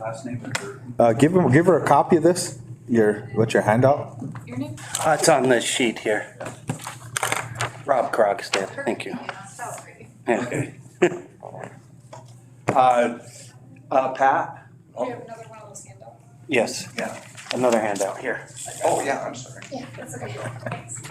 last name and her. Give her a copy of this. What's your handout? Your name? It's on the sheet here. Rob Krogstad, thank you. Yeah. Okay. Pat? We have another one of those handouts. Yes, Yeah. another handout here. Oh, yeah, I'm sorry. Yeah, that's okay. Thanks.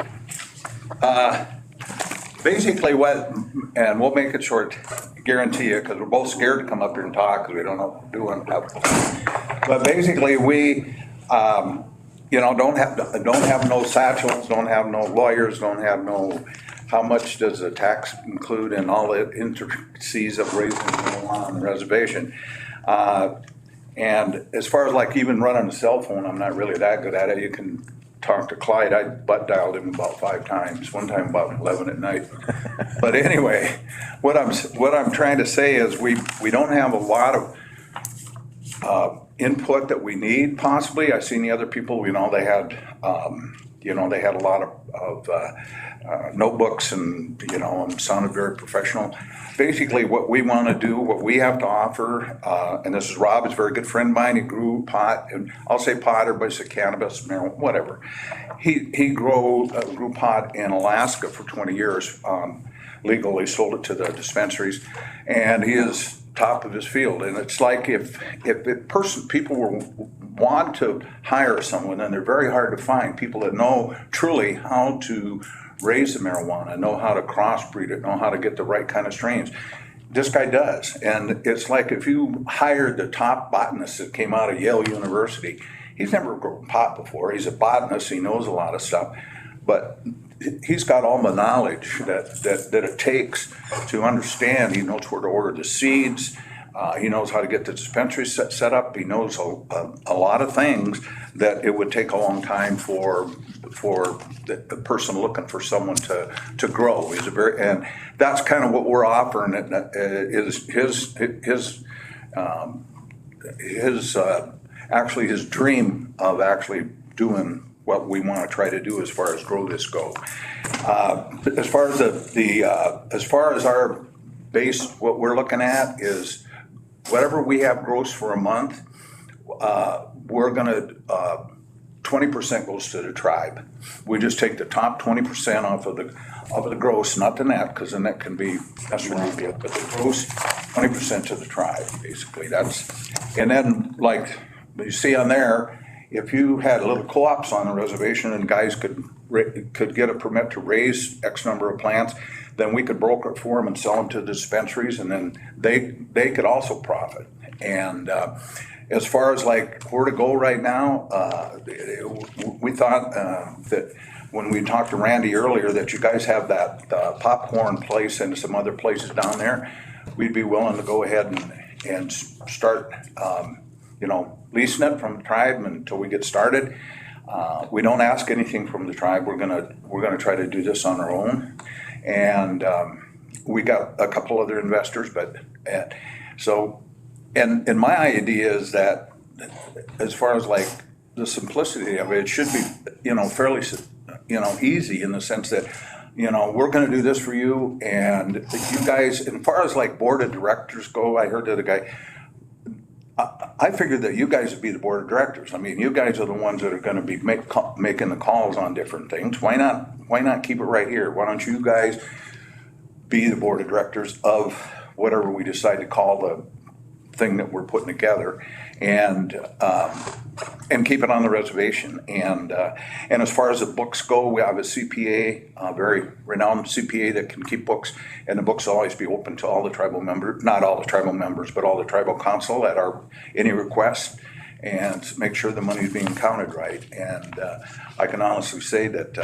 Basically what, and we'll make it short, guarantee you, because we're both scared to come up here and talk because we don't know what we're doing. But basically we, don't have no satchels, don't have no lawyers, don't have no, how much does the tax include in all the intricacies of raising marijuana on the reservation. And as far as like even running a cell phone, I'm not really that good at it. You can talk to Clyde. I butt dialed him about 5 times, one time about 11 at night. But anyway, what I'm trying to say is we don't have a lot of input that we need possibly. I've seen the other people, they had a lot of notebooks and, and sounded very professional. Basically what we want to do, what we have to offer, and this is Rob, is a very good friend of mine. He grew pot, and I'll say pot, everybody says cannabis, marijuana, whatever. He grew pot in Alaska for 20 years, legally sold it to the dispensaries, and he is top of his field. And it's like if people want to hire someone, and they're very hard to find, people that know truly how to raise the marijuana, know how to crossbreed it, know how to get the right kind of strains. This guy does. And it's like if you hired the top botanist that came out of Yale University, he's never grown pot before. He's a botanist, he knows a lot of stuff, but he's got all the knowledge that it takes to understand. He knows where to order the seeds. He knows how to get the dispensary set up. He knows a lot of things that it would take a long time for the person looking for someone to grow. And that's kind of what we're offering. Is actually his dream of actually doing what we want to try to do as far as grow this go. As far as our base, what we're looking at is whatever we have gross for a month, we're gonna 20% goes to the tribe. We just take the top 20% off of the gross, not the net, because the net can be, that's really good, but the gross 20% to the tribe, basically. And then like you see on there, if you had little co-ops on the reservation and guys could get a permit to raise X number of plants, then we could broker it for them and sell them to the dispensaries, and then they could also profit. And as far as like where to go right now, we thought that when we talked to Randy earlier that you guys have that popcorn place and some other places down there, we'd be willing to go ahead and start leasing it from the tribe until we get started. We don't ask anything from the tribe. We're gonna try to do this on our own, and we got a couple other investors. And my idea is that as far as like the simplicity of it should be fairly easy in the sense that we're going to do this for you, and you guys, as far as like board of directors go, I heard the other guy. I figured that you guys would be the board of directors. I mean, you guys are the ones that are going to be making the calls on different things. Why not keep it right here? Why don't you guys be the board of directors of whatever we decide to call the thing that we're putting together, and keep it on the reservation. And as far as the books go, we have a CPA, a very renowned CPA that can keep books, and the books will always be open to all the tribal members, not all the tribal members, but all the tribal council at any request, and make sure the money is being counted right. And I can honestly say that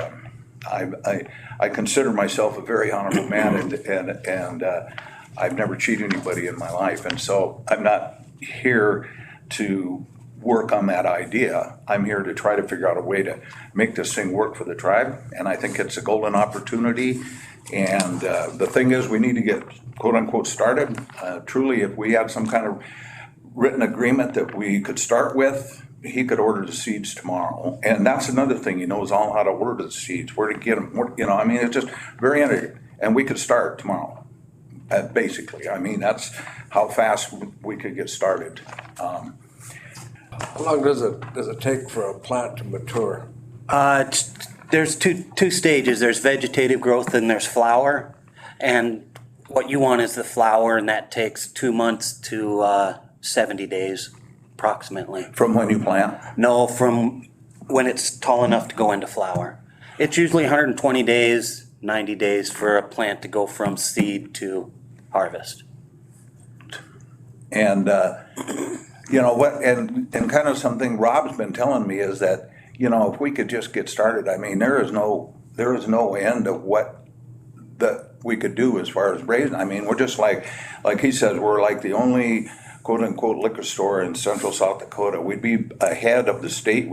I consider myself a very honorable man, and I've never cheated anybody in my life, and so I'm not here to work on that idea. I'm here to try to figure out a way to make this thing work for the tribe, and I think it's a golden opportunity. And the thing is, we need to get quote unquote started. Truly, if we had some kind of written agreement that we could start with, he could order the seeds tomorrow. And that's another thing, he knows all how to order the seeds, where to get them, it's just very interesting. And we could start tomorrow. Basically, that's how fast we could get started. How long does it take for a plant to mature? There's two stages. There's vegetative growth and there's flower. And what you want is the flower, and that takes 2 months to 70 days approximately. From when you plant? No, from when it's tall enough to go into flower. It's usually 120 days, 90 days for a plant to go from seed to harvest. And, you know, what, and kind of something Rob's been telling me is that, you know, if we could just get started, I mean, there is no end of what that we could do as far as raising. I mean, we're just like he says, we're like the only quote unquote liquor store in central South Dakota. We'd be ahead of the state.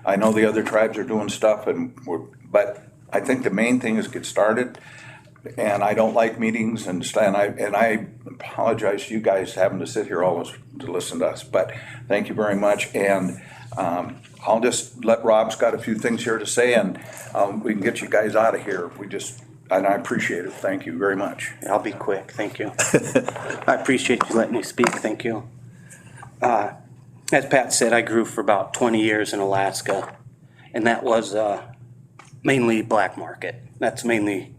I know the other tribes are doing stuff but I think the main thing is get started. And I don't like meetings and I apologize to you guys having to sit here all to listen to us, but thank you very much. And I'll just let Rob's got a few things here to say, and we can get you guys out of here. And I appreciate it. Thank you very much. I'll be quick, thank you. I appreciate you letting me speak, thank you. As Pat said, I grew for about 20 years in Alaska, and that was mainly black market. That's mainly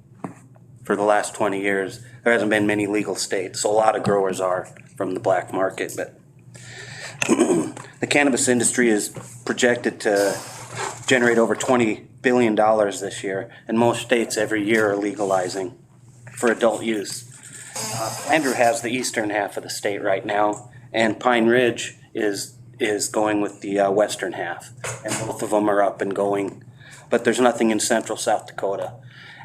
for the last 20 years. There hasn't been many legal states, so a lot of growers are from the black market, but the cannabis industry is projected to generate over $20 billion this year, and most states every year are legalizing for adult use. Andrew has the eastern half of the state right now, and Pine Ridge is going with the western half, and both of them are up and going, but there's nothing in central South Dakota.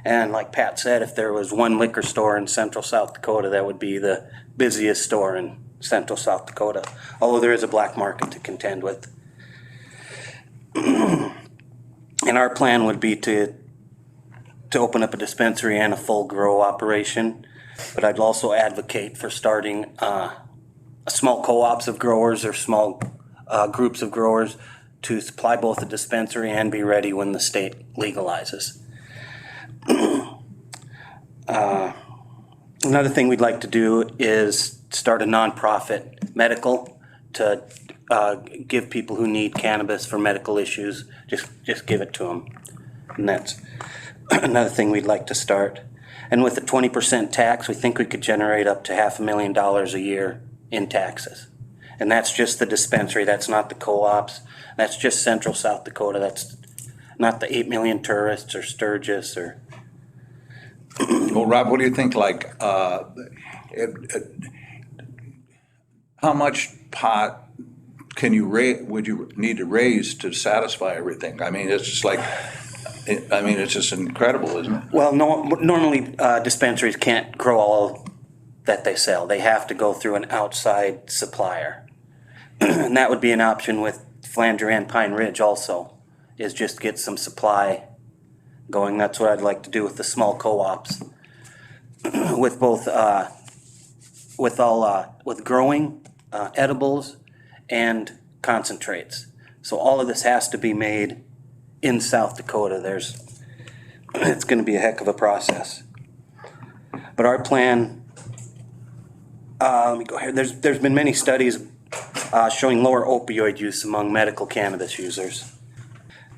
And like Pat said, if there was one liquor store in central South Dakota, that would be the busiest store in central South Dakota, although there is a black market to contend with. And our plan would be to open up a dispensary and a full grow operation, but I'd also advocate for starting small co-ops of growers or small groups of growers to supply both a dispensary and be ready when the state legalizes. Another thing we'd like to do is start a nonprofit medical to give people who need cannabis for medical issues, just give it to them. And that's another thing we'd like to start. And with a 20% tax, we think we could generate up to $500,000 a year in taxes. And that's just the dispensary, that's not the co-ops, that's just central South Dakota, that's not the 8 million tourists or Sturgis or... Well, Rob, what do you think, how much pot would you need to raise to satisfy everything? I mean, it's just it's just incredible, isn't it? Well, normally dispensaries can't grow all that they sell. They have to go through an outside supplier. And that would be an option with Flanger and Pine Ridge also, is just get some supply going. That's what I'd like to do with the small co-ops. With both, with growing edibles and concentrates. So all of this has to be made in South Dakota. It's going to be a heck of a process. But our plan, let me go here. There's been many studies showing lower opioid use among medical cannabis users.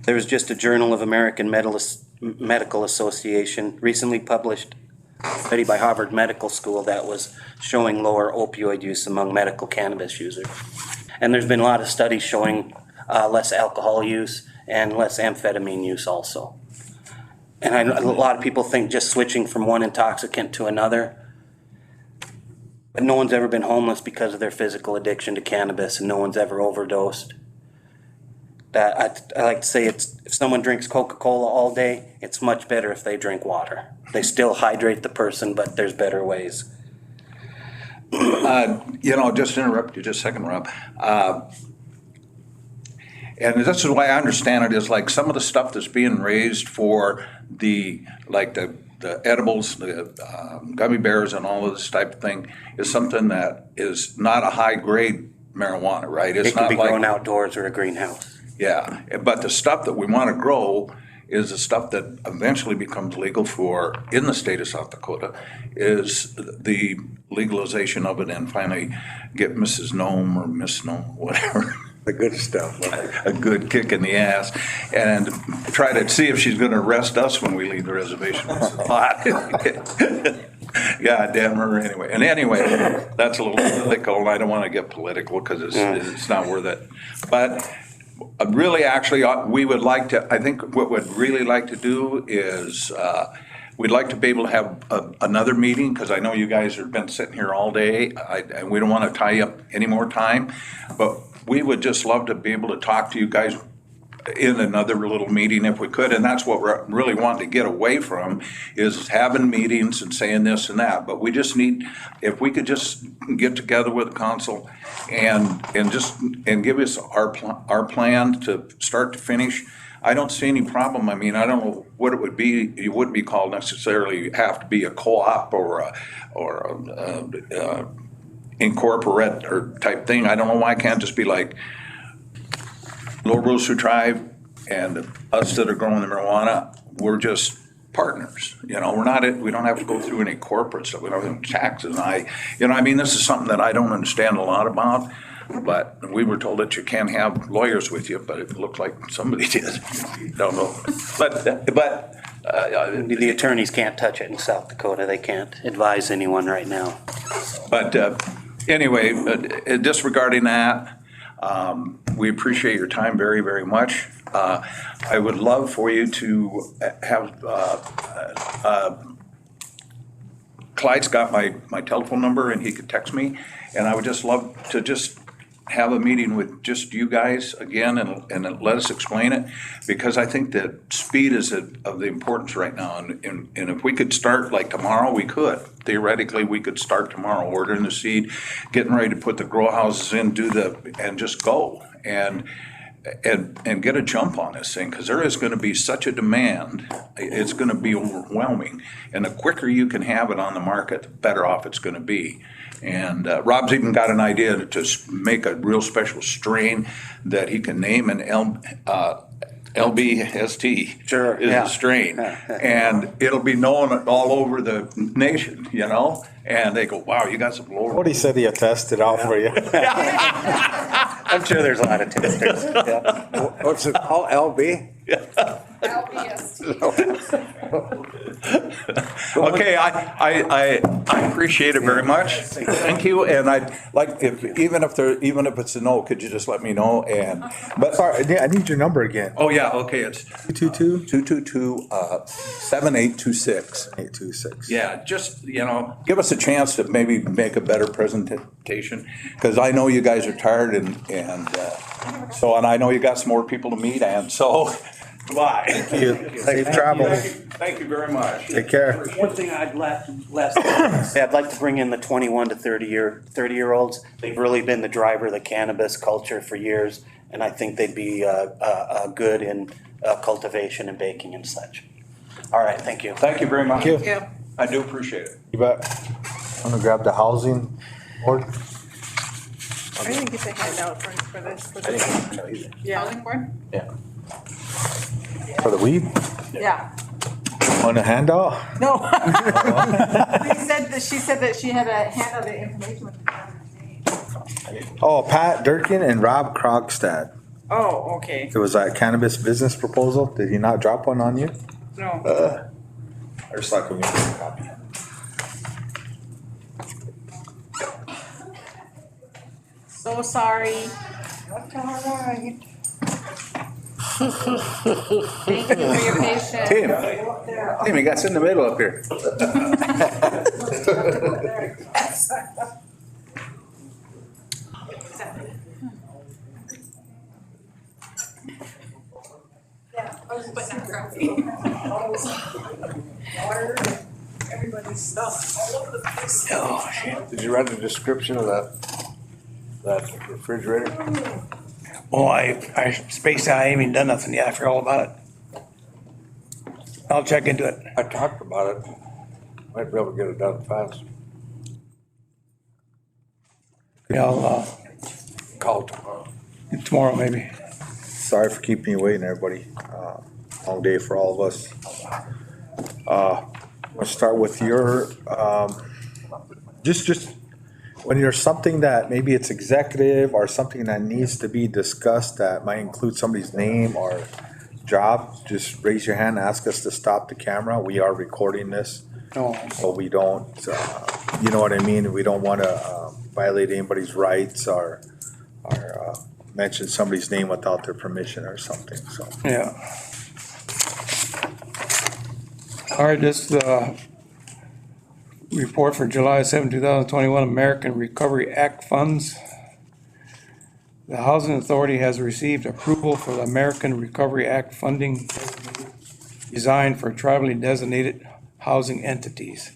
There was just a Journal of American Medical Association recently published study by Harvard Medical School that was showing lower opioid use among medical cannabis users. And there's been a lot of studies showing less alcohol use and less amphetamine use also. And a lot of people think just switching from one intoxicant to another, but no one's ever been homeless because of their physical addiction to cannabis, and no one's ever overdosed. I like to say if someone drinks Coca-Cola all day, it's much better if they drink water. They still hydrate the person, but there's better ways. Just interrupt you just a second, Rob. And this is why I understand it is like some of the stuff that's being raised for the edibles, the gummy bears and all of this type of thing is something that is not a high grade marijuana, right? It can be grown outdoors or a greenhouse. Yeah, but the stuff that we want to grow is the stuff that eventually becomes legal in the state of South Dakota is the legalization of it and finally get Mrs. Gnome or Miss Gnome, whatever. The good stuff. a good kick in the ass and try to see if she's going to arrest us when we leave the reservation. God damn her anyway. And anyway, that's a little political, and I don't want to get political because it's not worth it. But really, actually, we would like to, I think what we'd really like to do is we'd like to be able to have another meeting, because I know you guys have been sitting here all day, and we don't want to tie you up any more time, but we would just love to be able to talk to you guys in another little meeting if we could, and that's what we're really wanting to get away from, is having meetings and saying this and that. But we just need, if we could just get together with the council and give us our plan to start to finish. I don't see any problem. I mean, I don't know what it would be. It wouldn't be called necessarily have to be a co-op or a incorporate or type thing. I don't know why it can't just be like Lower Brule Drive and us that are growing the marijuana. We're just partners. You know, we're not. We don't have to go through any corporate stuff. We don't have taxes. And I mean, this is something that I don't understand a lot about. But we were told that you can't have lawyers with you, but it looked like somebody did. Don't know. But The attorneys can't touch it in South Dakota. They can't advise anyone right now. But anyway, disregarding that, we appreciate your time very, very much. I would love for you to have, Clyde's got my telephone number and he could text me. And I would just love to just have a meeting with just you guys again and let us explain it, because I think that speed is of the importance right now. And if we could start like tomorrow, we could. Theoretically, we could start tomorrow, ordering the seed, getting ready to put the grow houses in, and just go and get a jump on this thing, because there is going to be such a demand. It's going to be overwhelming. And the quicker you can have it on the market, the better off it's going to be. And Rob's even got an idea to make a real special strain that he can name an Lbst. Sure, is yeah. a strain. And it'll be known all over the nation, you know? And they go, wow, you got some lower. What he said he tested out for you. I'm sure there's a lot of testers. Yeah. What's it called, LB? Lbst. Okay, I appreciate it very much. Thank you. And I'd like, even if it's a no, could you just let me know? But sorry, I need your number again. Oh, yeah, okay, it's 222 222-7826. 826. Yeah, just, give us a chance to maybe make a better presentation, because I know you guys are tired and I know you got some more people to meet, and so, bye. Thank you. Safe travels. Thank you very much. Take care. One thing I'd like to bring in the 21 to 30-year-olds. They've really been the driver of the cannabis culture for years, and I think they'd be good in cultivation and baking and such. All right, thank you. Thank you very much. Thank you. I do appreciate it. You bet. I'm gonna grab the housing board. I didn't get the handout for this. Yeah, Housing board? Yeah. For the weed? yeah. On a handout? No. She said that she had a handout of information with the name. Oh, Pat Durkin and Rob Krogstad. Oh, okay. It was that cannabis business proposal. Did he not drop one on you? No. I just thought we need a copy. So sorry. That's all right. Thank you for your patience. Tim, you got sit in the middle up here. Yeah, I was putting out grumpy. Water, everybody's stuff all over the place. Oh, shit. Did you read the description of that refrigerator? Oh, I spaced out. I ain't even done nothing yet. I forgot all about it. I'll check into it. I talked about it. Might be able to get it done fast. Yeah, I'll, Call tomorrow. tomorrow maybe. Sorry for keeping you waiting, everybody. Long day for all of us. Let's start with your, just when there's something that maybe it's executive or something that needs to be discussed that might include somebody's name or job, just raise your hand, ask us to stop the camera. We are recording this, No, but we don't, you know what I mean? We don't want to violate anybody's rights or mention somebody's name without their permission or something, so. yeah. All right, this, report for July 7, 2021, American Recovery Act funds. The Housing Authority has received approval for the American Recovery Act funding designed for tribally designated housing entities.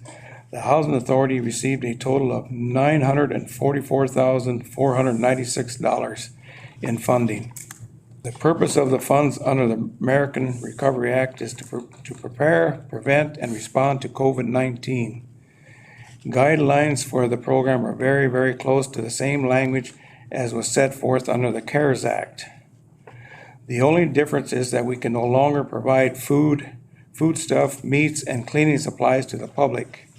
The Housing Authority received a total of $944,496 in funding. The purpose of the funds under the American Recovery Act is to prepare, prevent, and respond to COVID-19. Guidelines for the program are very, very close to the same language as was set forth under the CARES Act. The only difference is that we can no longer provide foodstuff, meats, and cleaning supplies to the public.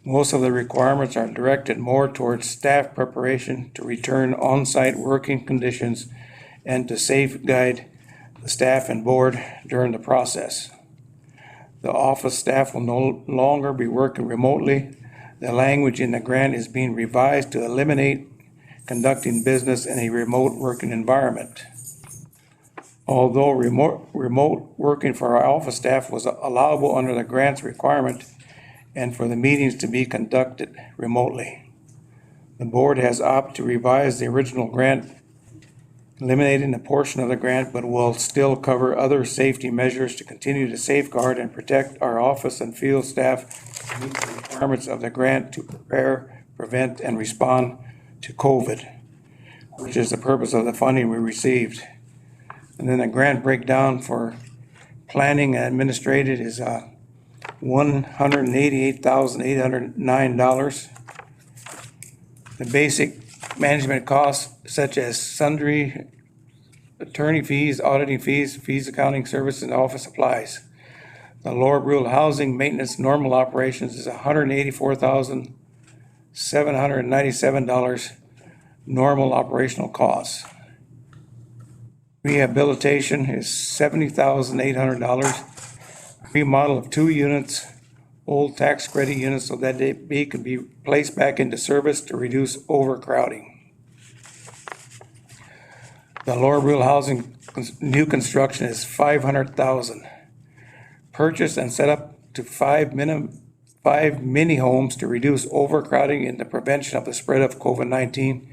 Most of the requirements are directed more towards staff preparation to return on-site working conditions and to safeguard the staff and board during the process. The office staff will no longer be working remotely. The language in the grant is being revised to eliminate conducting business in a remote working environment. Although remote working for our office staff was allowable under the grant's requirement and for the meetings to be conducted remotely, the board has opted to revise the original grant, eliminating a portion of the grant, but will still cover other safety measures to continue to safeguard and protect our office and field staff to meet the requirements of the grant to prepare, prevent, and respond to COVID, which is the purpose of the funding we received. And then the grant breakdown for planning and administrative is $188,809. The basic management costs such as sundry attorney fees, auditing fees, accounting services, and office supplies. The Lower Brule housing maintenance normal operations is $184,797 normal operational costs. Rehabilitation is $70,800. Remodel of 2 units, old tax credit units, so that they can be placed back into service to reduce overcrowding. The Lower Brule housing new construction is $500,000. Purchase and set up to 5 mini homes to reduce overcrowding and the prevention of the spread of COVID-19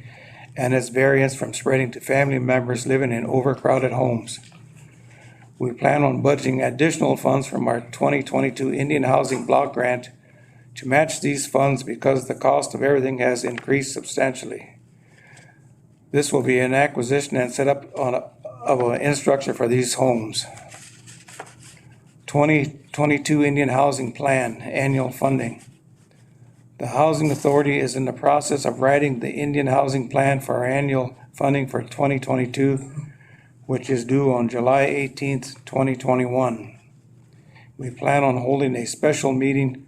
and its variants from spreading to family members living in overcrowded homes. We plan on budgeting additional funds from our 2022 Indian Housing Block Grant to match these funds because the cost of everything has increased substantially. This will be an acquisition and setup of an infrastructure for these homes. 2022 Indian Housing Plan annual funding. The Housing Authority is in the process of writing the Indian Housing Plan for our annual funding for 2022, which is due on July 18th, 2021. We plan on holding a special meeting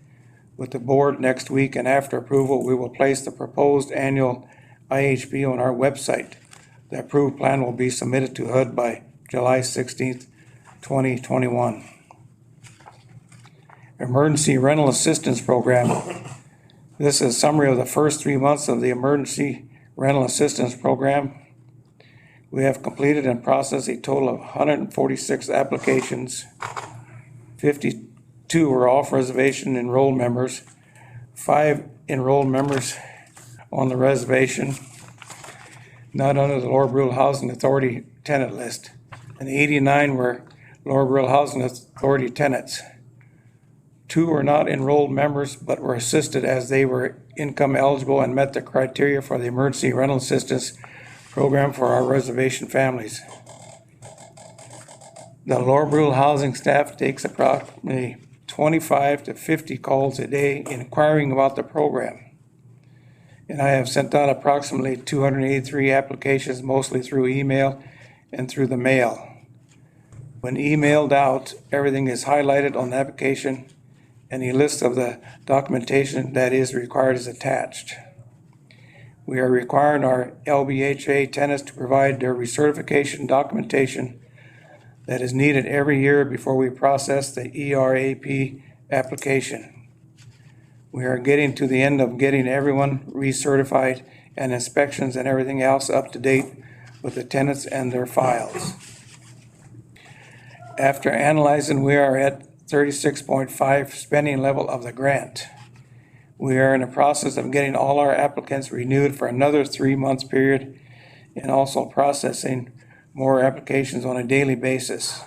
with the board next week, and after approval, we will place the proposed annual IHP on our website. The approved plan will be submitted to HUD by July 16th, 2021. Emergency Rental Assistance Program. This is a summary of the first 3 months of the Emergency Rental Assistance Program. We have completed and processed a total of 146 applications. 52 were off reservation enrolled members, 5 enrolled members on the reservation, not under the Lower Brule Housing Authority tenant list, and 89 were Lower Brule Housing Authority tenants. 2 were not enrolled members but were assisted as they were income eligible and met the criteria for the Emergency Rental Assistance Program for our reservation families. The Lower Brule housing staff takes approximately 25 to 50 calls a day inquiring about the program. And I have sent out approximately 283 applications, mostly through email and through the mail. When emailed out, everything is highlighted on the application and a list of the documentation that is required is attached. We are requiring our LBHA tenants to provide their recertification documentation that is needed every year before we process the ERAP application. We are getting to the end of getting everyone recertified and inspections and everything else up to date with the tenants and their files. After analyzing, we are at 36.5 spending level of the grant. We are in the process of getting all our applicants renewed for another 3 months period and also processing more applications on a daily basis.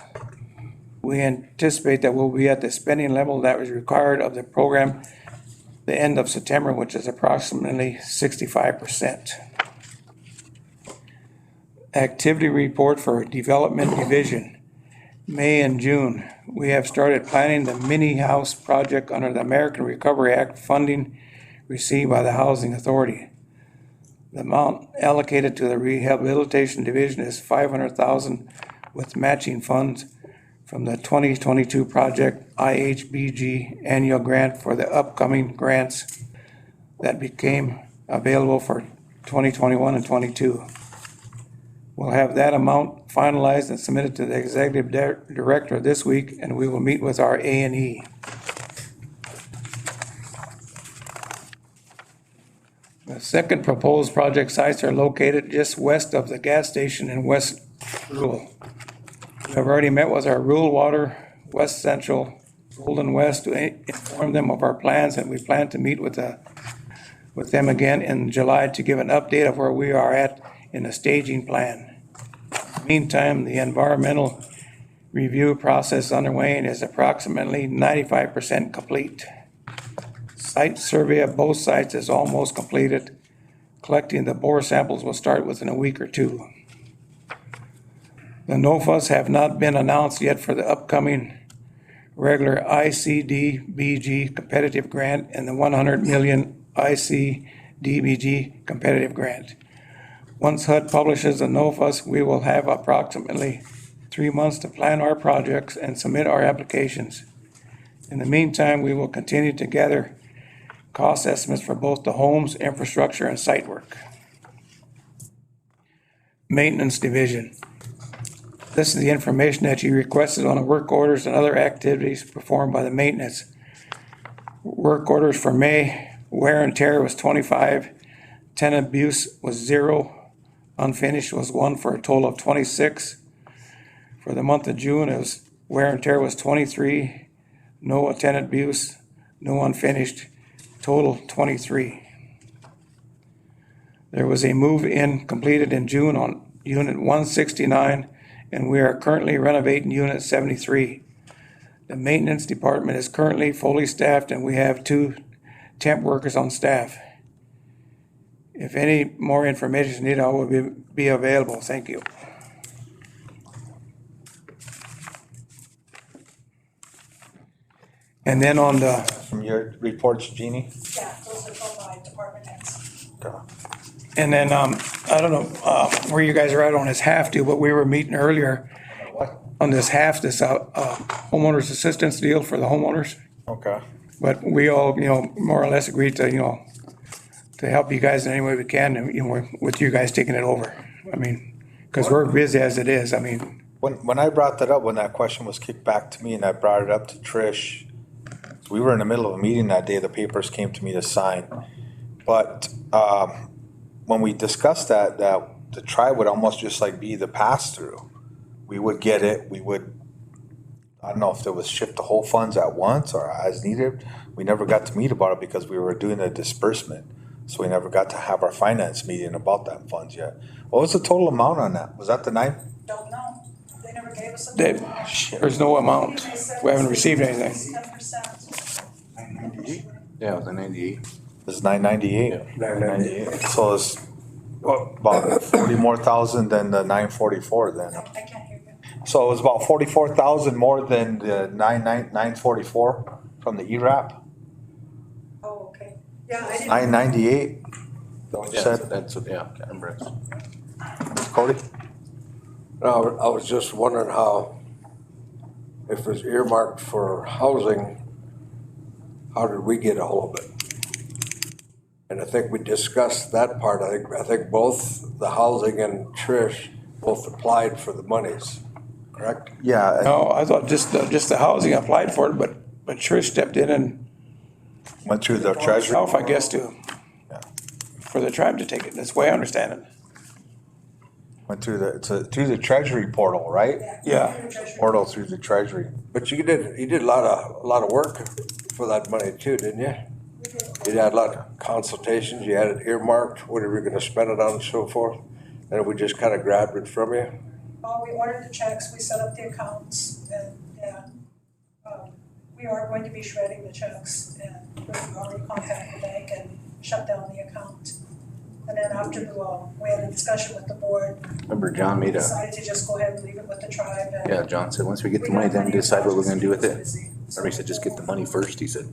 We anticipate that we'll be at the spending level that was required of the program the end of September, which is approximately 65%. Activity report for Development Division. May and June, we have started planning the mini house project under the American Recovery Act funding received by the Housing Authority. The amount allocated to the Rehabilitation Division is $500,000 with matching funds from the 2022 project IHBG annual grant for the upcoming grants that became available for 2021 and 22. We'll have that amount finalized and submitted to the executive director this week, and we will meet with our A&E. The second proposed project sites are located just west of the gas station in West Brule. We have already met with our Rural Water, West Central, Golden West to inform them of our plans, and we plan to meet with them again in July to give an update of where we are at in the staging plan. Meantime, the environmental review process is underway and is approximately 95% complete. Site survey of both sites is almost completed. Collecting the bore samples will start within a week or two. The NOFAs have not been announced yet for the upcoming regular ICDBG competitive grant and the 100 million ICDBG competitive grant. Once HUD publishes the NOFAs, we will have approximately 3 months to plan our projects and submit our applications. In the meantime, we will continue to gather cost estimates for both the homes, infrastructure, and site work. Maintenance Division. This is the information that you requested on the work orders and other activities performed by the maintenance. Work orders for May, wear and tear was 25, tenant abuse was 0, unfinished was 1 for a total of 26. For the month of June, it was wear and tear was 23, no tenant abuse, no unfinished, total 23. There was a move-in completed in June on Unit 169, and we are currently renovating Unit 73. The maintenance department is currently fully staffed, and we have 2 temp workers on staff. If any more information is needed, I will be available. Thank you. And then on the, From your reports, Jeannie? Yeah, those are from my department heads. and then, I don't know, where you guys are at on this have to, but we were meeting earlier on this homeowners assistance deal for the homeowners. Okay. But we all, more or less agreed to, to help you guys in any way we can, and, with you guys taking it over. I mean, because we're busy as it is. I mean, When I brought that up, when that question was kicked back to me and I brought it up to Trish, we were in the middle of a meeting that day, the papers came to me to sign. But when we discussed that the tribe would almost just like be the pass-through. We would get it, I don't know if there was shift the whole funds at once or as needed. We never got to meet about it because we were doing a disbursement. So we never got to have our finance meeting about that funds yet. What was the total amount on that? Was that the 9? Don't know. They never gave us a. there's no amount. We haven't received anything. 10%. Yeah, it was a 98. It's 998. Yeah, 998. So it's about 40 more thousand than the 944 then. I can't hear you. So it was about 44,000 more than the 944 from the ERAP. Oh, okay. Yeah, I didn't. 998. What you Yeah, said, that's, yeah, can't remember. Cody? No, I was just wondering how, if it's earmarked for housing, how did we get a hold of it? And I think we discussed that part. I think both the housing and Trish both applied for the monies, correct? Yeah, No, I thought just the housing applied for it, but Trish stepped in and went through the treasury. herself, I guess, for the tribe to take it. That's the way I understand it. Went through through the treasury portal, right? Yeah. Portal through the treasury. But you did a lot of work for that money too, didn't you? You had a lot of consultations, you had it earmarked, what are we gonna spend it on and so forth? And we just kind of grabbed it from you? We ordered the checks, we set up the accounts, and, we are going to be shredding the checks, and we've already contacted the bank and shut down the account. And then after we had a discussion with the board, Remember John made a, decided to just go ahead and leave it with the tribe. And yeah, John said, once we get the money, then decide what we're gonna do with it. Remember, he said, just get the money first, he said.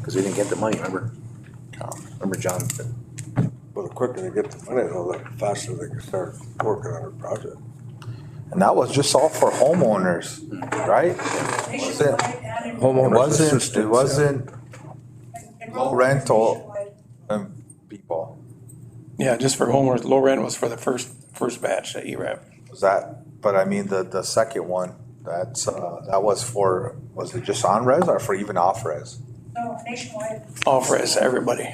Cause we didn't get the money, remember? Remember John said, Well, the quicker they get the money, though, the faster they can start working on the project. And that was just all for homeowners, right? Nationwide and in- Homeowners It wasn't enrollment is rental. nationwide. People. Yeah, just for homeowners. Low rent was for the first batch, the ERAP. Was that, but I mean, the second one, that was for, was it just on res or for even off res? No, nationwide. Offer it to everybody.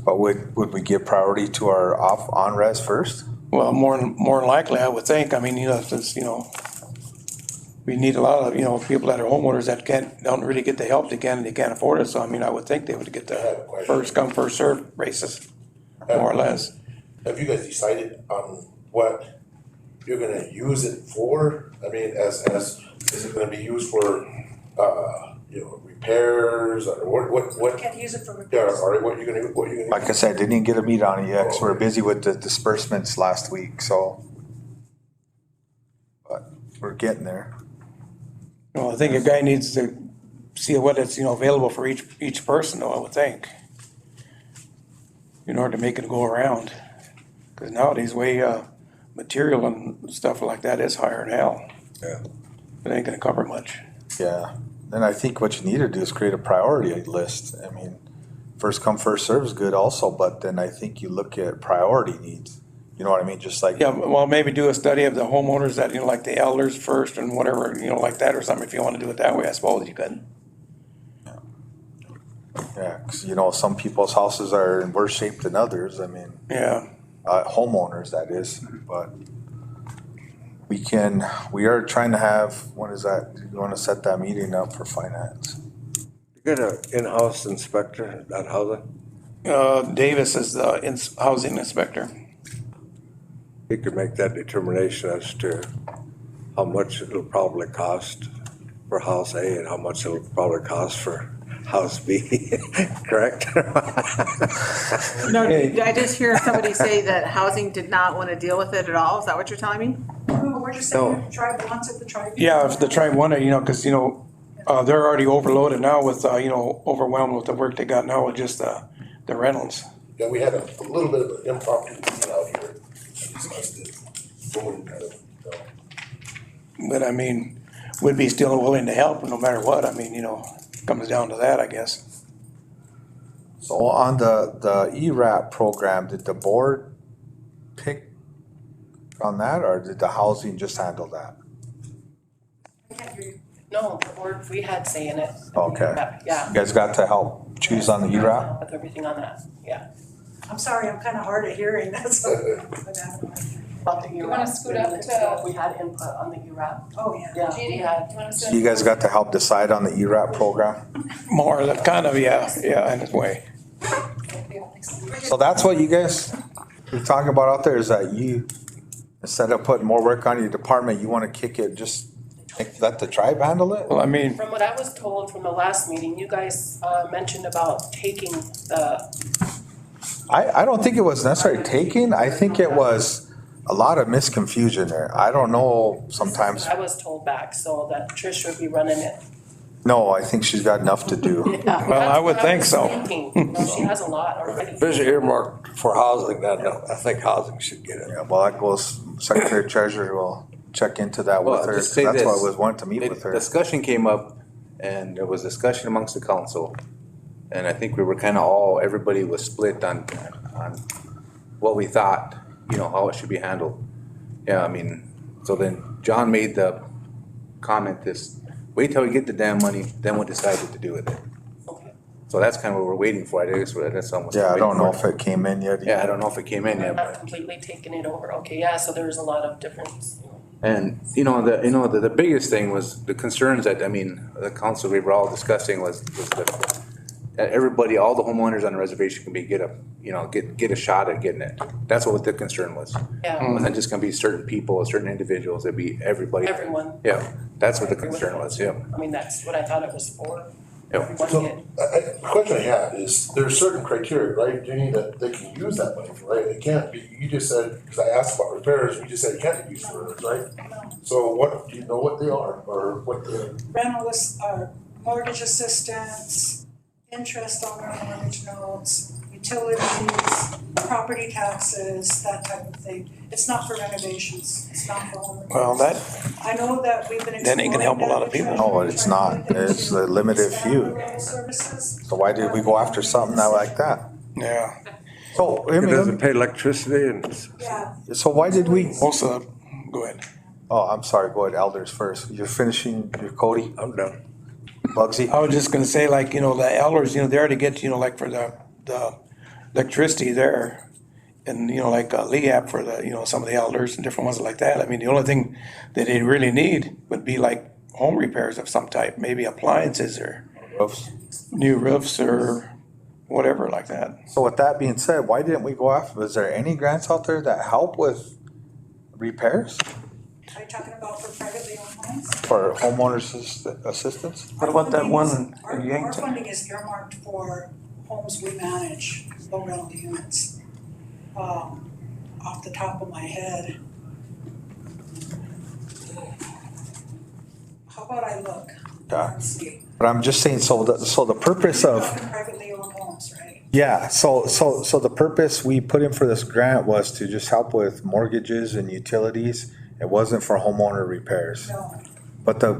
But would we give priority to our on res first? Well, more than likely, I would think. I mean, since, we need a lot of, people that are homeowners that don't really get the help they can't afford it. So, I mean, I would think they would get the first come, first served basis, more or less. Have you guys decided on what you're gonna use it for? I mean, is it gonna be used for, repairs or what? Can't use it for Yeah, repairs. all right, what you gonna? Like I said, didn't even get a meet on it yet, 'cause we're busy with the disbursements last week, so. But we're getting there. Well, I think a guy needs to see what it's, available for each person, though, I would think. In order to make it go around. Cause nowadays, material and stuff like that is higher than hell. Yeah. It ain't gonna cover much. Yeah, then I think what you need to do is create a priority list. I mean, first come, first serve is good also, but then I think you look at priority needs. You know what I mean? Just like. Yeah, well, maybe do a study of the homeowners that, like the elders first and whatever, like that or something, if you wanna do it that way, I suppose you could. Yeah, 'cause some people's houses are in worse shape than others. I mean, Yeah, homeowners, that is, but we are trying to have, when is that? You wanna set that meeting up for finance? You got an in-house inspector at that housing? Davis is the housing inspector. He could make that determination as to how much it'll probably cost for house A and how much it'll probably cost for house B, correct? No, did I just hear somebody say that housing did not want to deal with it at all? Is that what you're telling me? No, we're just saying, the tribe wants it, the tribe. Yeah, if the tribe wanted, cause they're already overloaded now with, overwhelmed with the work they got now with just the rentals. Yeah, we had a little bit of an impromptu meeting out here. Discussed it. Boom, kind of, But I mean, we'd be still willing to help no matter what. I mean, comes down to that, I guess. So on the ERAP program, did the board pick on that, or did the housing just handle that? No, the board, we had say in it. Okay. Yeah. You guys got to help choose on the ERAP? With everything on that, yeah. I'm sorry, I'm kind of hard of hearing, that's. About the You wanna scoot up to- We had input on the ERAP. Oh, yeah. Yeah, we had. Do you wanna So you guys got to help decide on the ERAP program? More or less, kind of, yeah, in a way. So that's what you guys are talking about out there, is that you, instead of putting more work on your department, you want to kick it, just let the tribe handle it? Well, I mean, From what I was told from the last meeting, you guys mentioned about taking the, I don't think it was necessarily taking, I think it was a lot of misconfusion there. I don't know, sometimes, I was told back, so that Trish would be running it. no, I think she's got enough to do. Yeah, Well, I would think that's so. what I was thinking. She has a lot already. There's an earmark for housing, then I think housing should get it. Yeah, well, that goes, Secretary Treasurer will check into that with well, her, just 'cause say that's this. why I was wanting to meet The with her. Discussion came up and there was discussion amongst the council And I think we were kind of everybody was split on what we thought, you know, how it should be handled. Yeah, I mean, so then John made the comment wait till we get the damn money, then we'll decide what to do with it. So that's kind of what we're waiting for. I guess that's almost. Yeah, I don't know if it came in yet. Yeah, I don't know if it came in yet, Not but. completely taking it over. Okay, yeah, so there's a lot of difference. And, the biggest thing was the concerns that, the council we were all discussing was that everybody, all the homeowners on the reservation can get a shot at getting it. That's what the concern was. Yeah, It wasn't just gonna be certain people, certain individuals, it'd be everybody. everyone. Yeah, that's what the concern was, yeah. I mean, that's what I thought it was for. Yep. Everyone So, get. the question I have is, there's certain criteria, right, Jenny, that they can use that money for, right? It can't be, you just said, because I asked about repairs, you just said it can't be used for it, right? So what, do you know what they are, or what the? Rental mortgage assistance, interest on our mortgage notes, utilities, property taxes, that type of thing. It's not for renovations, it's not for home repairs. Well, that, I know that we've been exploring Then it can help a lot of that with people. Treasury, No, it's not. trying to get It's them a to limited expand few. rental services. So why did we go after something that like that? yeah, So, I It doesn't mean, pay electricity and Yeah, so why did we, most of, go ahead. oh, I'm sorry, go ahead, elders first. You're finishing your Cody, I'm done. Bugsy? I was just gonna say, like, the elders, they already get, like for the electricity there. And, like Leap for some of the elders and different ones like that. I mean, the only thing that they really need would be like home repairs of some type, maybe appliances or Roofs. new roofs or whatever like that. So with that being said, why didn't we go after, was there any grants out there that help with repairs are you talking about for privately owned homes? for homeowners assistance? What about that one Our in Yankton? funding is earmarked for homes we manage, low rental units. Off the top of my head. How about I look? Yeah. And see. But I'm just saying, so the purpose of, Privately owned homes, right? yeah, so the purpose we put in for this grant was to just help with mortgages and utilities. It wasn't for homeowner repairs. No, But the,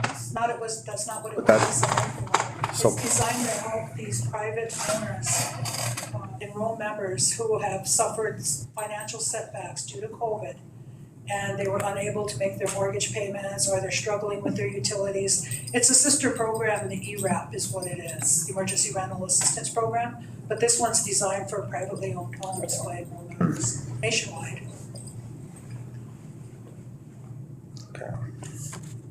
that's not what it But was designed for. so- It's designed to help these private owners, enroll members who have suffered financial setbacks due to COVID. And they were unable to make their mortgage payments, or they're struggling with their utilities. It's a sister program, the ERAP is what it is, Emergency Rental Assistance Program. But this one's designed for privately owned homes by enrolled members nationwide.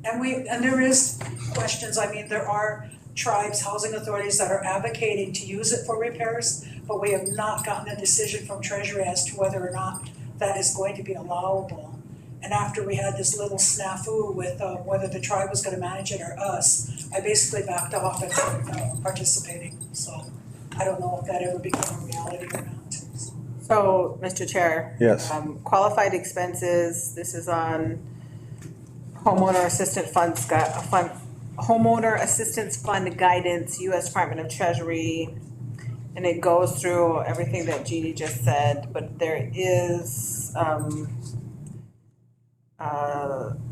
And there is questions, I mean, there are tribes, housing authorities that are advocating to use it for repairs, but we have not gotten a decision from Treasury as to whether or not that is going to be allowable. And after we had this little snafu with whether the tribe was gonna manage it or us, I basically backed off and participating, so I don't know if that ever became a reality or not. So, Mr. Chair. Yes. Qualified expenses, this is on homeowner assistance homeowner assistance fund guidance, U.S. Department of Treasury. And it goes through everything that Jeannie just said, but there is,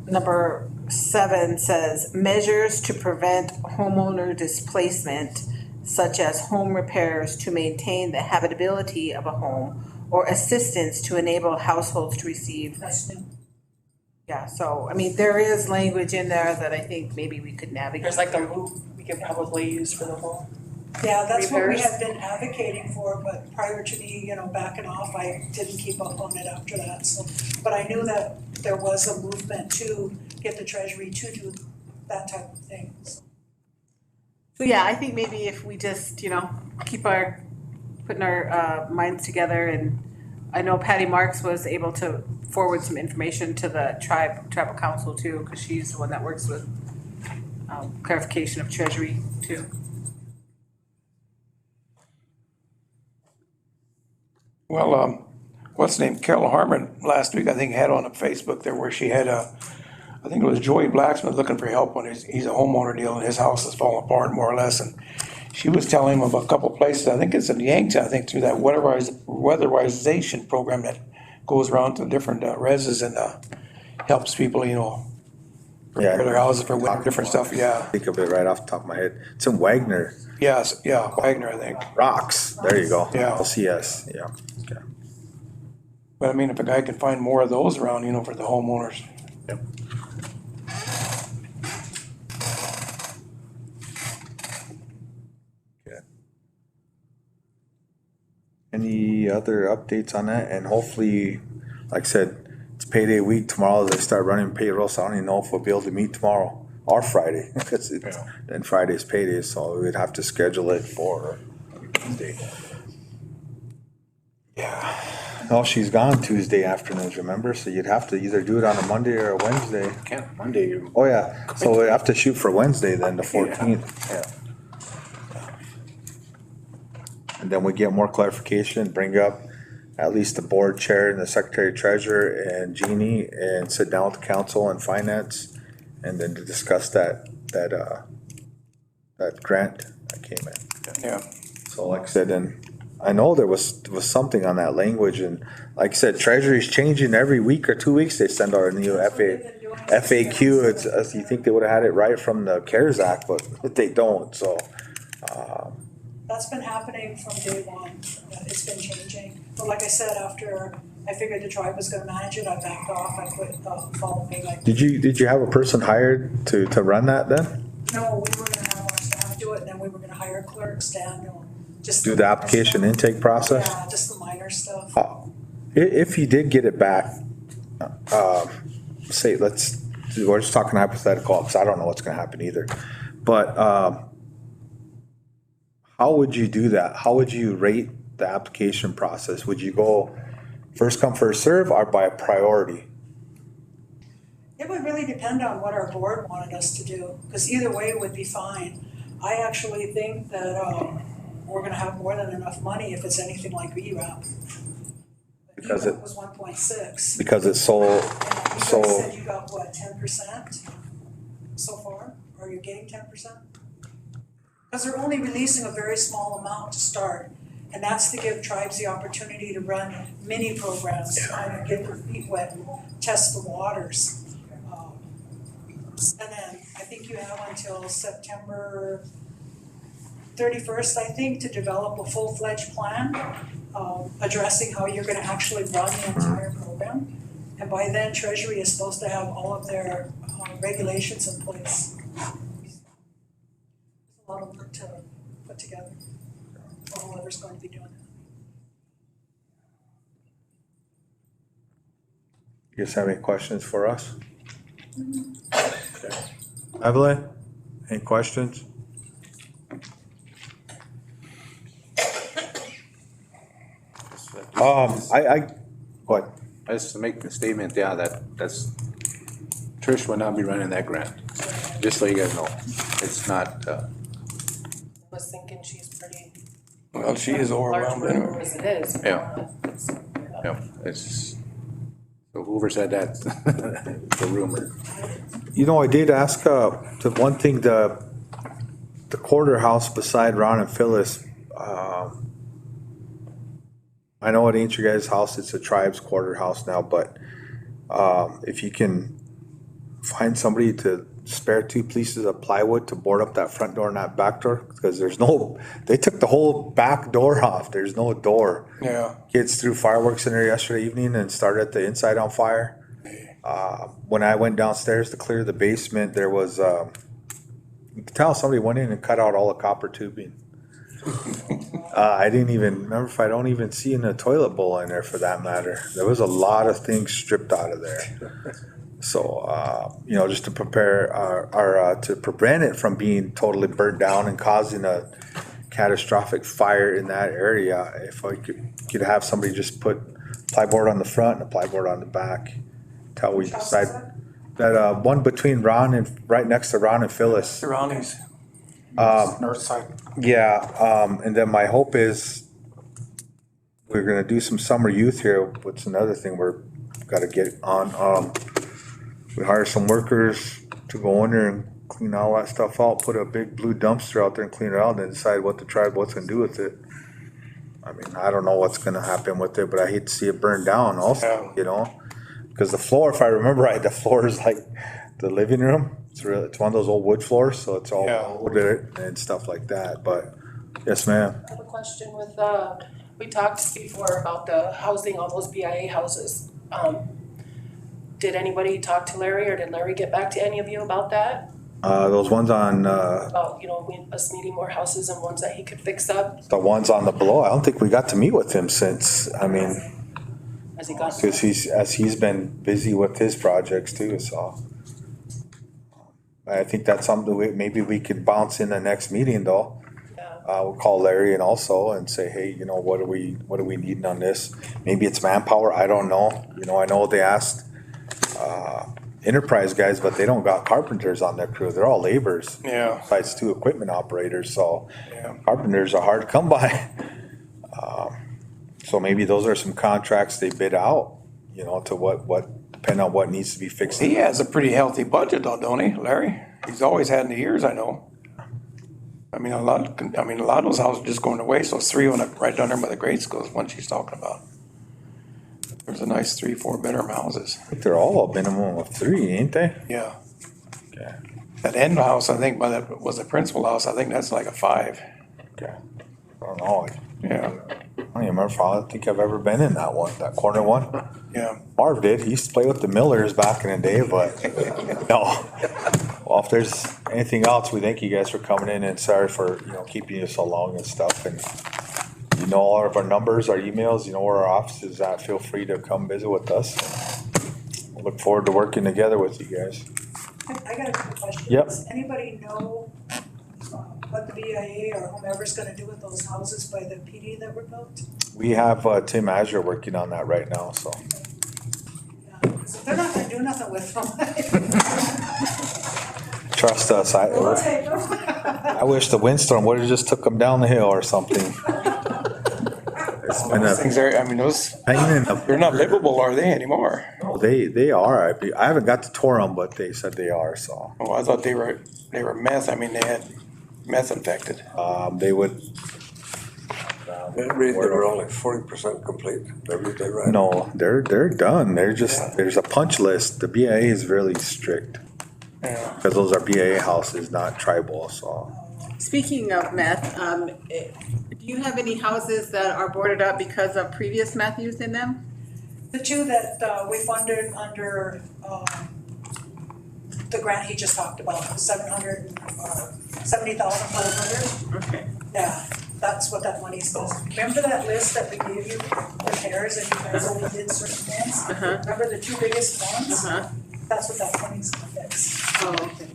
number 7 says, measures to prevent homeowner displacement, such as home repairs to maintain the habitability of a home, or assistance to enable households to receive. That's new. Yeah, so, I mean, there is language in there that I think maybe we could navigate. There's like a loop we could probably use for the whole. Yeah, that's what we Repairs? have been advocating for, but prior to me, backing off, I didn't keep up on it after that, so. But I knew that there was a movement to get the Treasury to do that type of thing, so. So yeah, I think maybe if we just, keep putting our minds together, and I know Patty Marks was able to forward some information to the tribal council too, because she's the one that works with clarification of Treasury too. Well, what's the name? Carol Harmon last week, I think, had on a Facebook there where she had I think it was Joey Blacksmith looking for help when he's a homeowner deal and his house is falling apart more or less. And she was telling him of a couple places, I think it's in Yankton, I think through that weatherization program that goes around to different reses and helps people, Yeah. Trailer houses for winter, different stuff, yeah. Think of it right off the top of my head. It's in Wagner. Yes, yeah, Wagner, I think. Rocks. There you go. Yeah. LCS. Yeah. Okay. But I mean, if a guy can find more of those around, you know, for the homeowners. Any other updates on that? And hopefully, like I said, it's payday week tomorrow. They start running payroll, so I don't even know if we'll be able to meet tomorrow or Friday. Because then Friday's payday, so we'd have to schedule it for Tuesday. Yeah. No, she's gone Tuesday afternoons, remember? So you'd have to either do it on a Monday or a Wednesday. Can't, Monday, you. Oh, yeah. So we have to shoot for Wednesday then, the 14th. Yeah. And then we get more clarification, bring up at least the board chair and the secretary treasurer and Jeannie and sit down with the council and finance. And then to discuss that grant that came in. Yeah. So like I said, and I know there was something on that language, and like I said, Treasury's changing every week or 2 weeks. They send out a new FAQ. It's you think they would have had it right from the CARES Act, but they don't. So That's been happening from day one. It's been changing. But like I said, after I figured the tribe was gonna manage it, I backed off. I quit following. did you have a person hired to run that then? No, we were gonna have our staff do it, and then we were gonna hire clerks, Daniel, just. Do the application intake process? Yeah, just the minor stuff. If you did get it back, say we're just talking hypothetical because I don't know what's going to happen either. But how would you do that? How would you rate the application process? Would you go first come first serve or by priority? It would really depend on what our board wanted us to do, because either way would be fine. I actually think that we're gonna have more than enough money if it's anything like ERAP. Because ERAP was 1.6. Because it's so. And you guys said you got what, 10% so far? Are you getting 10%? Because they're only releasing a very small amount to start, and that's to give tribes the opportunity to run mini programs, kind of get their feet wet and test the waters. And then I think you have until September 31st, I think, to develop a full-fledged plan, addressing how you're gonna actually run the entire program. And by then, Treasury is supposed to have all of their regulations in place. There's a lot of work to put together, for whoever's going to be doing it. You guys have any questions for us? Evelyn, any questions? What? Just to make the statement, yeah, that's, Trish will not be running that grant, just so you guys know. It's not, I was thinking she's pretty. Well, she is overwhelmed Large anyway. group as it is. Yeah. it's, so whoever said that, the rumor. You know, I did ask, the one thing, the quarter house beside Ron and Phyllis, I know it ain't your guys' house, it's a tribe's quarter house now, but, if you can find somebody to spare 2 pieces of plywood to board up that front door and that back door, because they took the whole back door off, there's no door. Yeah. Kids threw fireworks in there yesterday evening and started the inside on fire. When I went downstairs to clear the basement, there was, you could tell somebody went in and cut out all the copper tubing. I didn't even remember if I don't even see in a toilet bowl in there for that matter. There was a lot of things stripped out of there. So, just to prepare to prevent it from being totally burnt down and causing a catastrophic fire in that area, if I could have somebody just put plyboard on the front and a plyboard on the back, till we decide that one between Ron and right next to Ron and Phyllis. Ronnie's. North side. Yeah, and then my hope is we're gonna do some summer youth here. What's another thing we're gotta get on? We hire some workers to go in there and clean all that stuff out, put a big blue dumpster out there and clean it out, and then decide what's gonna do with it. I mean, I don't know what's gonna happen with it, but I hate to see it burn down also, Cause the floor, if I remember right, the floor is like the living room. It's one of those old wood floors, so it's all Yeah. wooded and stuff like that, but, yes, ma'am. I have a question with, we talked before about the housing, all those BIA houses. Did anybody talk to Larry, or did Larry get back to any of you about that? Those ones on, About, us needing more houses and ones that he could fix up the ones on the below, I don't think we got to meet with him since, as he got. cause he's been busy with his projects too, so. I think that's something maybe we could bounce in the next meeting though. We'll call Larry and also and say, hey, what are we needing on this? Maybe it's manpower, I don't know. I know they asked, Enterprise guys, but they don't got carpenters on their crew. They're all laborers. Yeah. Besides 2 equipment operators, so Yeah. carpenters are hard to come by. So maybe those are some contracts they bid out, to what, depending on what needs to be fixed. He has a pretty healthy budget though, don't he, Larry? He's always had in the years, I know. I mean, a lot of those houses are just going away, so 3 on right down there by the grade school is one she's talking about. There's a nice 3-4 bedroom houses. I think they're all a minimum of 3, ain't they? Yeah. Okay. That end house, I think, was the principal house, I think that's like a 5. Okay. I don't know. Yeah, I don't even remember. I don't think I've ever been in that one, that corner one. yeah. Marv did. He used to play with the Millers back in the day, but no. Well, if there's anything else, we thank you guys for coming in and sorry for, keeping you so long and stuff. And all of our numbers, our emails, where our office is at. Feel free to come visit with us. We'll look forward to working together with you guys. I got a couple questions. Yep. Does anybody know what the BIA or whomever's gonna do with those houses by the PD that were built? We have Tim Azure working on that right now, so. Yeah, 'cause if they're not gonna do nothing with them. Trust us. I wish the windstorm would have just took them down the hill or something. It's been Those a things are, those, pain in the. they're not livable, are they, anymore? They are. I haven't got to tour them, but they said they are, so. Oh, I thought they were meth, they had meth infected. They would. Didn't read they were only 40% complete. Did I read that right? No, they're done. There's a punch list. The BIA is really strict. Yeah. Because those are BIA houses, not tribal, so. Speaking of meth, do you have any houses that are boarded up because of previous meth use in them? The 2 that we funded under the grant he just talked about, 70,500. Okay. Yeah, that's what that money's for. Remember that list that we gave you, repairs, and you guys only did certain ones? Remember the 2 biggest ones? That's what that money's gonna fix. Oh, okay.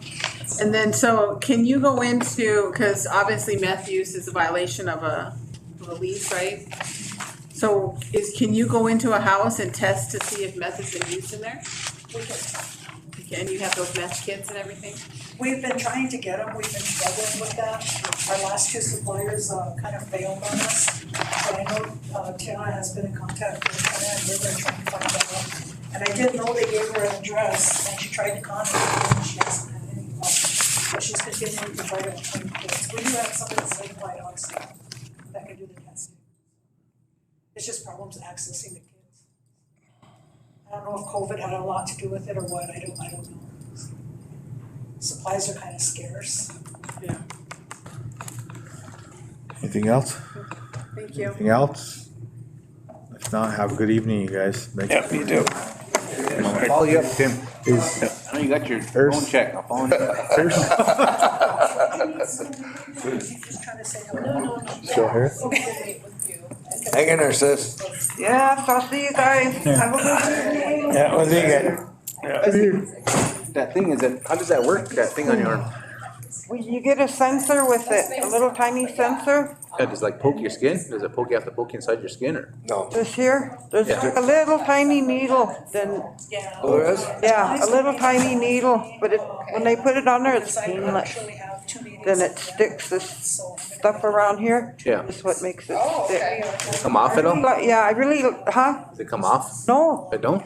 And then, so can you go into, because obviously meth use is a violation of a lease, right? So can you go into a house and test to see if meth has been used in there? We can. And you have those meth kits and everything? We've been trying to get them, we've been struggling with that. Our last 2 suppliers kind of failed on us. But I know Tiana has been in contact with them and we're gonna try and find that out. And I did know they gave her an address and she tried to contact her and she hasn't had any luck. But she's continuing to try to find kids. We do have somebody that's certified on staff that can do the testing. It's just problems accessing the kids. I don't know if COVID had a lot to do with it or what, I don't know. Supplies are kind of scarce. Yeah. Anything else? Thank you. Anything else? If not, have a good evening, you guys. Thank you. Yep, you do. I'll follow you up, Tim. Is- I know you got your There's- phone check, I'll follow you up. She's just trying to say hello. Still here? Hang in there, sis. Yes, I'll see you guys. Have a good evening. Yeah, well, they get, That thing how does that work, that thing on your arm? Well, you get a sensor with it, a little tiny sensor. Does it like poke your skin? Does it poke, you have to poke inside your skin or? No. This here, there's Yeah. a little tiny needle, then, Yeah. Oh, there is? yeah, a little tiny needle, but when they put it on there, it's painless. Then it sticks this stuff around here. Yeah. This is what makes it stick. Come off at all? But yeah, I really, Does it come off? no, It don't?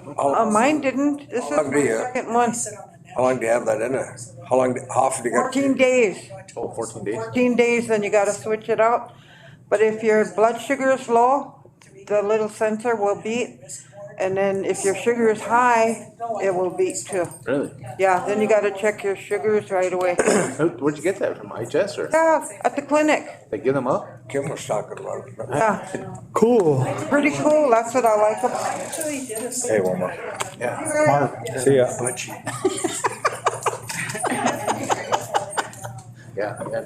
mine didn't. This is How long do my you- second one. How long do you have that in there? How often do you got? 14 days. Oh, 14 days? 14 days, then you gotta switch it out. But if your blood sugar is low, the little sensor will beep. And then if your sugar is high, it will beep too. Really? Yeah, then you gotta check your sugars right away. Where'd you get that from, IHS or Yeah, at the clinic. they give them up? Kim was talking about it. Yeah, Cool. pretty cool. That's what I like about Actually, did a Hey, one more. Yeah. See ya. Yeah, yeah.